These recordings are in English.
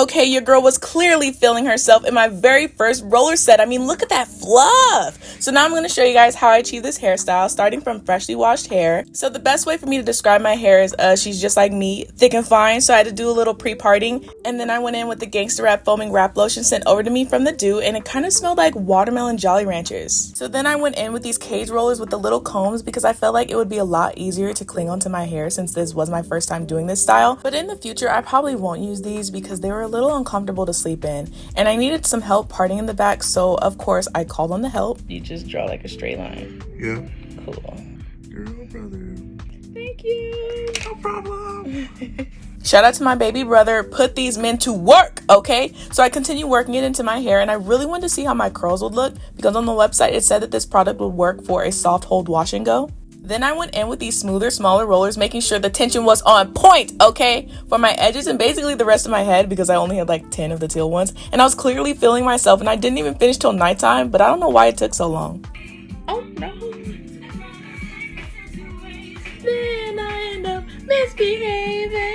Okay, your girl was clearly feeling herself in my very first roller set. I mean, look at that fluff. So now I'm going to show you guys how I achieve this hairstyle, starting from freshly washed hair. So the best way for me to describe my hair is she's just like me, thick and fine. So I had to do a little pre-parting, and then I went in with the Gangsta Wrap foaming wrap lotion sent over to me from the Doux, and it kind of smelled like watermelon Jolly Ranchers. So then I went in with these cage rollers with the little combs because I felt like it would be a lot easier to cling onto my hair since this was my first time doing this style. But in the future, I probably won't use these because they were a little uncomfortable to sleep in, and I needed some help parting in the back, so of course I called on the help. You just draw like a straight line. Yeah. Cool. Girl, brother. Thank you. No problem. Shout out to my baby brother, put these men to work, okay? So I continued working it into my hair, and I really wanted to see how my curls would look because on the website it said that this product would work for a soft hold wash and go. Then I went in with these smoother, smaller rollers, making sure the tension was on point, okay? For my edges and basically the rest of my head because I only had like 10 of the teal ones. And I was clearly feeling myself, and I didn't even finish till nighttime, but I don't know why it took so long. Oh no. Then I end up misbehaving.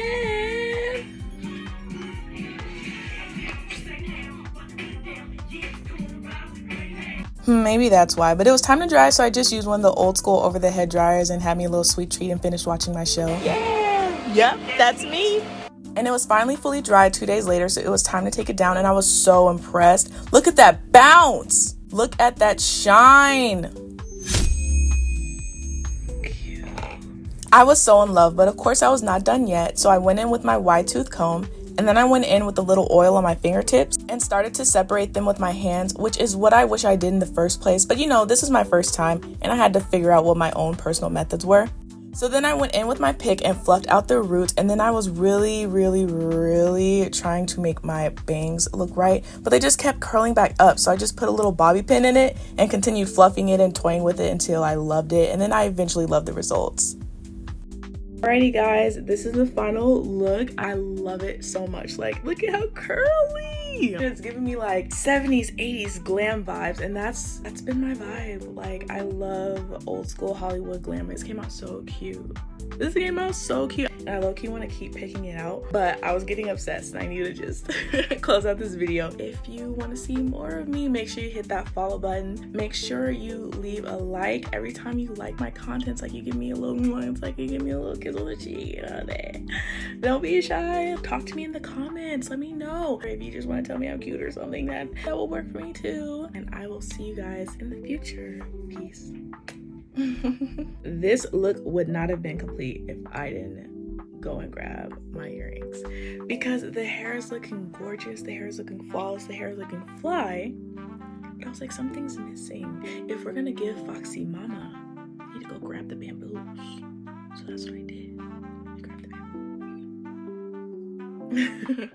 Maybe that's why, but it was time to dry, so I just used one of the old school over the head dryers and had me a little sweet treat and finished watching my show. Yeah, yep, that's me. And it was finally fully dried 2 days later, so it was time to take it down, and I was so impressed. Look at that bounce. Look at that shine. I was so in love, but of course I was not done yet, so I went in with my wide tooth comb, and then I went in with a little oil on my fingertips and started to separate them with my hands, which is what I wish I did in the first place. But you know, this is my first time, and I had to figure out what my own personal methods were. So then I went in with my pick and fluffed out the roots, and then I was really trying to make my bangs look right, but they just kept curling back up. So I just put a little bobby pin in it and continued fluffing it and toying with it until I loved it, and then I eventually loved the results. Alrighty guys, this is the final look. I love it so much. Like, look at how curly. It's giving me like 70s, 80s glam vibes, and that's been my vibe. Like, I love old school Hollywood glam. This came out so cute. This came out so cute. And I low-key want to keep picking it out, but I was getting obsessed and I need to just close out this video. If you want to see more of me, make sure you hit that follow button. Make sure you leave a like. Every time you like my content, it's like you give me a little mwah, it's like you give me a little kiss on the cheek, you know that. Don't be shy. Talk to me in the comments. Let me know. If you just want to tell me I'm cute or something, that will work for me too. And I will see you guys in the future. Peace. This look would not have been complete if I didn't go and grab my earrings, because the hair is looking gorgeous, the hair is looking flawless, the hair is looking fly, but I was like, something's missing. If we're gonna give Foxy Mama, I need to go grab the bamboos. So that's what I did. I grabbed the bamboos.